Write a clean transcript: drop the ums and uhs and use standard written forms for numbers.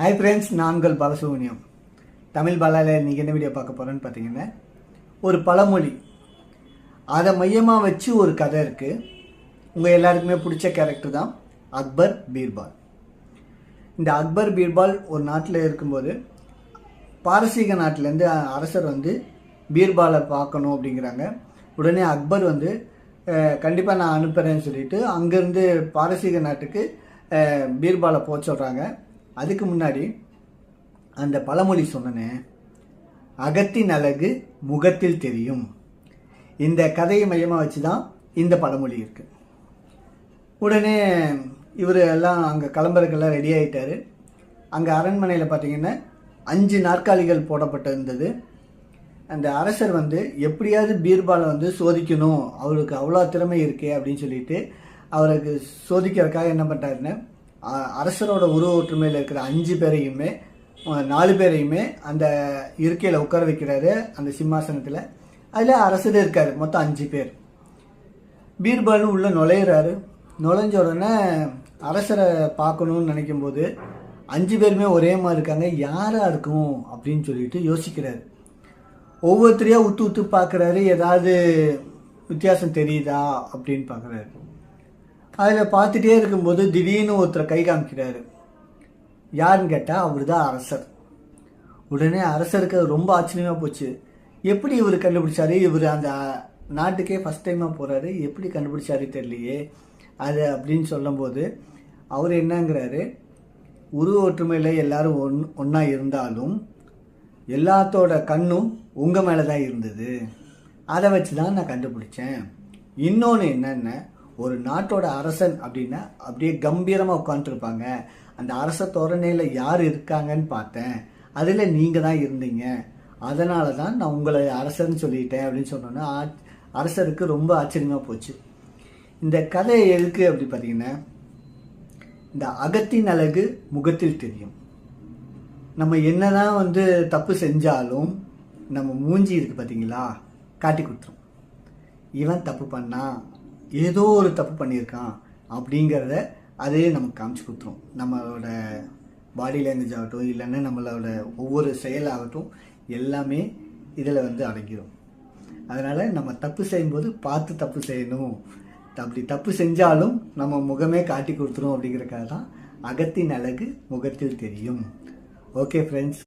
Hi friends, நான் உங்கள் பாலசுப்ரமணியம். தமிழ் பாலாவில் இன்றைக்கி என்ன வீடியோ பார்க்க போகிறோன்னு பார்த்தீங்கன்னா, ஒரு பழமொழி அதை மையமாக வச்சு ஒரு கதை இருக்குது. உங்கள் எல்லாருக்குமே பிடிச்ச கேரக்டர் தான் அக்பர் பீர்பால். இந்த அக்பர் பீர்பால் ஒரு நாட்டில் இருக்கும்போது பாரசீக நாட்டிலேருந்து அரசர் பீர்பாலை பார்க்கணும் அப்படிங்கிறாங்க. உடனே அக்பர் கண்டிப்பாக நான் அனுப்புகிறேன்னு சொல்லிட்டு அங்கேருந்து பாரசீக நாட்டுக்கு பீர்பாலை போக சொல்கிறாங்க. அதுக்கு முன்னாடி அந்த பழமொழி சொன்னேன், அகத்தின் அழகு முகத்தில் தெரியும். இந்த கதையை மையமாக வச்சு தான் இந்த பழமொழி இருக்கு. உடனே இவர் எல்லாம் அங்கே கிளம்புறதுக்கெல்லாம் ரெடி ஆகிட்டார். அங்கே அரண்மனையில் பார்த்தீங்கன்னா 5 நாற்காலிகள் போடப்பட்டிருந்தது. அந்த அரசர் எப்படியாவது பீர்பாலை சோதிக்கணும், அவருக்கு அவ்வளோ திறமை இருக்கே அப்படின்னு சொல்லிட்டு அவருக்கு சோதிக்கிறதுக்காக என்ன பண்ணுறாருன்னு, அரசரோட உருவ ஒற்றுமையில் இருக்கிற 5 பேரையுமே 4 பேரையுமே அந்த இருக்கையில் உட்கார வைக்கிறாரு, அந்த சிம்மாசனத்தில். அதில் அரசர் இருக்கார். மொத்தம் 5 பேர். பீர்பாலும் உள்ளே நுழையிறாரு. நுழைஞ்ச உடனே அரசரை பார்க்கணுன்னு நினைக்கும் போது 5 பேருமே ஒரே மாதிரி இருக்காங்க, யாராக இருக்கும் அப்படின்னு சொல்லிட்டு யோசிக்கிறாரு. ஒவ்வொருத்தரையாக உத்து உத்து பார்க்குறாரு, ஏதாவது வித்தியாசம் தெரியுதா அப்படின்னு பார்க்குறாரு. அதில் பார்த்துட்டே இருக்கும்போது திடீர்னு ஒருத்தரை கை காமிக்கிறாரு. யாருன்னு கேட்டால் அவர் தான் அரசர். உடனே அரசருக்கு ரொம்ப ஆச்சரியமாக போச்சு. எப்படி இவர் கண்டுபிடிச்சாரு? இவர் அந்த நாட்டுக்கே ஃபஸ்ட் டைமாக போகிறாரு, எப்படி கண்டுபிடிச்சாரு தெரியலையே அது அப்படின்னு சொல்லும்போது அவர் என்னங்கிறாரு, உருவ ஒற்றுமையில் எல்லாரும் ஒன்றா இருந்தாலும் எல்லாத்தோட கண்ணும் உங்கள் மேலே தான் இருந்தது, அதை வச்சு தான் நான் கண்டுபிடிச்சேன். இன்னொன்று என்னென்ன, ஒரு நாட்டோட அரசன் அப்படின்னா அப்படியே கம்பீரமாக உட்காந்துருப்பாங்க. அந்த அரச தோரணையில் யார் இருக்காங்கன்னு பார்த்தேன், அதில் நீங்கள் தான் இருந்தீங்க, அதனால தான் நான் உங்களை அரசர்னு சொல்லிட்டேன் அப்படின்னு சொன்னோன்னா அரசருக்கு ரொம்ப ஆச்சரியமாக போச்சு. இந்த கதை எதுக்கு அப்படி பார்த்தீங்கன்னா, இந்த அகத்தின் அழகு முகத்தில் தெரியும். நம்ம என்னதான் தப்பு செஞ்சாலும் நம்ம மூஞ்சி இருக்கு பார்த்தீங்களா, காட்டி கொடுத்துரும். இவன் தப்பு பண்ணா, ஏதோ ஒரு தப்பு பண்ணியிருக்கான் அப்படிங்கிறத அதே நமக்கு காமிச்சு கொடுத்துரும். நம்மளோட பாடி லாங்குவேஜ் ஆகட்டும், இல்லைன்னா நம்மளோட ஒவ்வொரு செயலாகட்டும், எல்லாமே இதில் அடங்கிடும். அதனால் நம்ம தப்பு செய்யும்போது பார்த்து தப்பு செய்யணும். அப்படி தப்பு செஞ்சாலும் நம்ம முகமே காட்டி கொடுத்துரும் அப்படிங்கிறக்காக தான் அகத்தின் அழகு முகத்தில் தெரியும். Okay friends.